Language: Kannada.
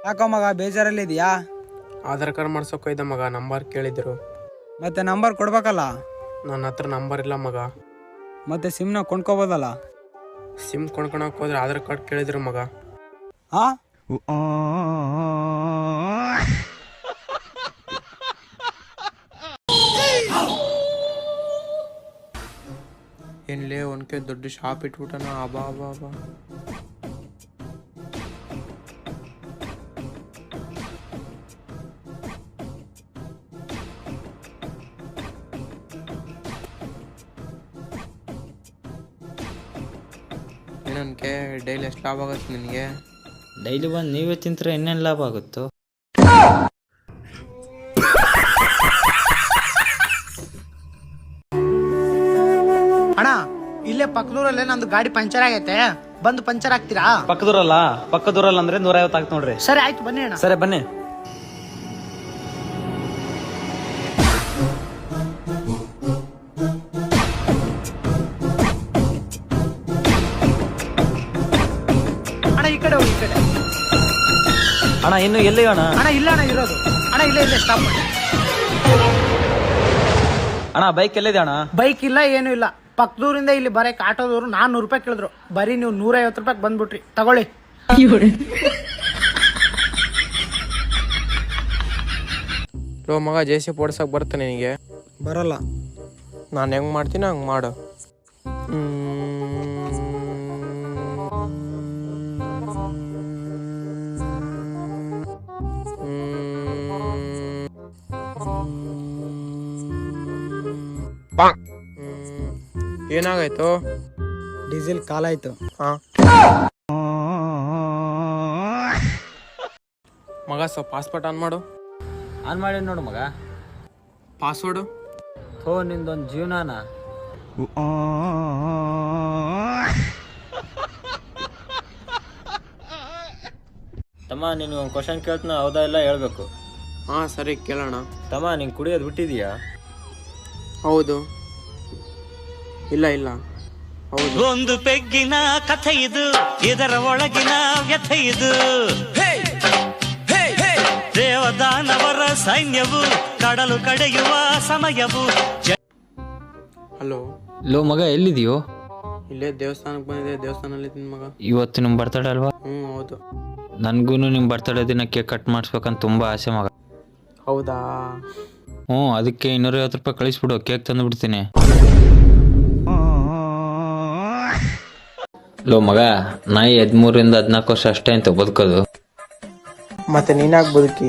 ಯಾಕೋ ಮಗ ಬೇಜಾರಲ್ಲಿದ್ಯಾ? ಆಧಾರ್ ಕಾರ್ಡ್ ಮಾಡ್ಸೋಕೆ ಇದ್ದ ಮಗ, ನಂಬರ್ ಕೇಳಿದ್ರು. ಮತ್ತೆ ನಂಬರ್ ಕೊಡ್ಬೇಕಲ್ಲ. ನನ್ನ ಹತ್ರ ನಂಬರ್ ಇಲ್ಲ ಮಗ. ಮತ್ತೆ ಸಿಮ್ನ ಕೊಂಡ್ಕೋಬೋದಲ್ಲ. ಸಿಮ್ ಕೊಂಡ್ಕೊಳಕ್ ಹೋದ್ರೆ ಆಧಾರ್ ಕಾರ್ಡ್ ಕೇಳಿದ್ರು ಮಗ. ಹಾ ಏನ್ಲೇ ಒನ್ಕೆ ದೊಡ್ಡ ಶಾಪ್ ಇಟ್ಬಿಟ್ಟನ. ಅಬಾ ಅಬಾ ಅಬಾ. ಏನನ್ಕೆ ಡೈಲಿ ಎಷ್ಟು ಲಾಭ ಆಗುತ್ತೆ ನಿನಗೆ? ಡೈಲಿ ಬಂದು ನೀವೇ ತಿಂದ್ರೆ ಇನ್ನೇನು ಲಾಭ ಆಗುತ್ತೋ? ಅಣ್ಣ, ಇಲ್ಲೇ ಪಕ್ಕದೂರಲ್ಲೇ ನಂದು ಗಾಡಿ ಪಂಚರ್ ಆಗೈತೆ, ಬಂದು ಪಂಚರ್ ಹಾಕ್ತೀರಾ? ಪಕ್ಕದೂರಲ್ಲ ಅಂದ್ರೆ 150 ಆಗ್ತ ನೋಡ್ರಿ. ಸರಿ ಆಯ್ತು, ಬನ್ನಿ ಅಣ್ಣ. ಸರಿ ಬನ್ನಿ. ಅಣ್ಣ ಈ ಕಡೆ ಹೋಗಿ, ಈ ಕಡೆ. ಅಣ್ಣ ಇನ್ನು ಎಲ್ಲಿ ಅಣ್ಣ? ಅಣ್ಣ ಇಲ್ಲ ಅಣ್ಣ ಇರೋದು. ಅಣ್ಣ ಇಲ್ಲೇ ಸ್ಟಾಪ್ ಮಾಡಿ. ಅಣ್ಣ ಬೈಕ್ ಎಲ್ಲಿದೆ ಅಣ್ಣ? ಬೈಕ್ ಇಲ್ಲ, ಏನು ಇಲ್ಲ. ಪಕ್ಕದೂರಿಂದ ಇಲ್ಲಿ ಬರಕ್ ಆಟೋದವರು 400 ರೂಪಾಯಿ ಕೇಳಿದ್ರು. ಬರೀ ನೀವು 150 ರೂಪಾಯಿ ಬಂದ್ಬಿಟ್ರಿ. ತಗೊಳ್ಳಿ. ಲೋ ಮಗ, JCB ಓಡ್ಸಕ್ ಬರ್ತಾನೆ ನಿನಗೆ? ಬರಲ್ಲ. ನಾನು ಹೆಂಗ್ ಮಾಡ್ತೀನಿ ಹಂಗೆ ಮಾಡು. ಏನಾಗಾಯ್ತು? ಡೀಸೆಲ್ ಕಾಲಾಯ್ತು. ಹಾ ಮಗ, ಸ್ವಲ್ಪ ಪಾಸ್ಪೋರ್ಟ್ ಆನ್ ಮಾಡು. ಆನ್ ಮಾಡಿ ನೋಡು ಮಗ. ಪಾಸ್ವರ್ಡು? ನಿಂದೊಂದು ಜೀವನಾನ. ತಮ್ಮ ನೀನು ಒಂದು ಕ್ವಶನ್ ಕೇಳ್ತಾನ, ಹೌದಾ ಇಲ್ಲ ಹೇಳ್ಬೇಕು. ಹಾ ಸರಿ, ಕೇಳೋಣ. ತಮ್ಮ ನೀನು ಕುಡಿಯೋದು ಬಿಟ್ಟಿದೀಯಾ? ಹೌದು. ಇಲ್ಲ ಇಲ್ಲ, ಹೌದು. ಒಂದು ಪೆಗ್ಗಿನ ಕಥೆ ಇದು, ಇದರ ಒಳಗಿನ ವ್ಯಥೆ ಇದು. ದೇವದಾನವರ ಸೈನ್ಯವು ಕಡಲು ಕಡೆಯುವ ಸಮಯವು. ಹಲೋ ಲೋ ಮಗ, ಎಲ್ಲಿದೆಯೋ? ಇಲ್ಲೇ ದೇವಸ್ಥಾನಕ್ಕೆ ಬಂದಿದೆ. ದೇವಸ್ಥಾನದಲ್ಲಿ ಇದ್ದೀನಿ ಮಗ. ಇವತ್ತು ನಿಮ್ಮ ಬರ್ತಡೇ ಅಲ್ವಾ? ಹೌದು. ನನಗೂ ನಿಮ್ಮ ಬರ್ತಡೇ ದಿನ ಕೇಕ್ ಕಟ್ ಮಾಡಿಸ್ಬೇಕಂತ ತುಂಬ ಆಸೆ ಮಗ. ಹೌದಾ? ಅದಕ್ಕೆ 250 ರೂಪಾಯಿ ಕಳಿಸ್ಬಿಡು, ಕೇಕ್ ತಂದು ಬಿಡ್ತೀನಿ. ಲೋ ಮಗ, ನಾಯಿ 13 ರಿಂದ 14 ವರ್ಷ ಅಷ್ಟೇ ಅಂತ ಬದುಕೋದು. ಮತ್ತೆ ನೀನಾಗ್ ಬದುಕಿ.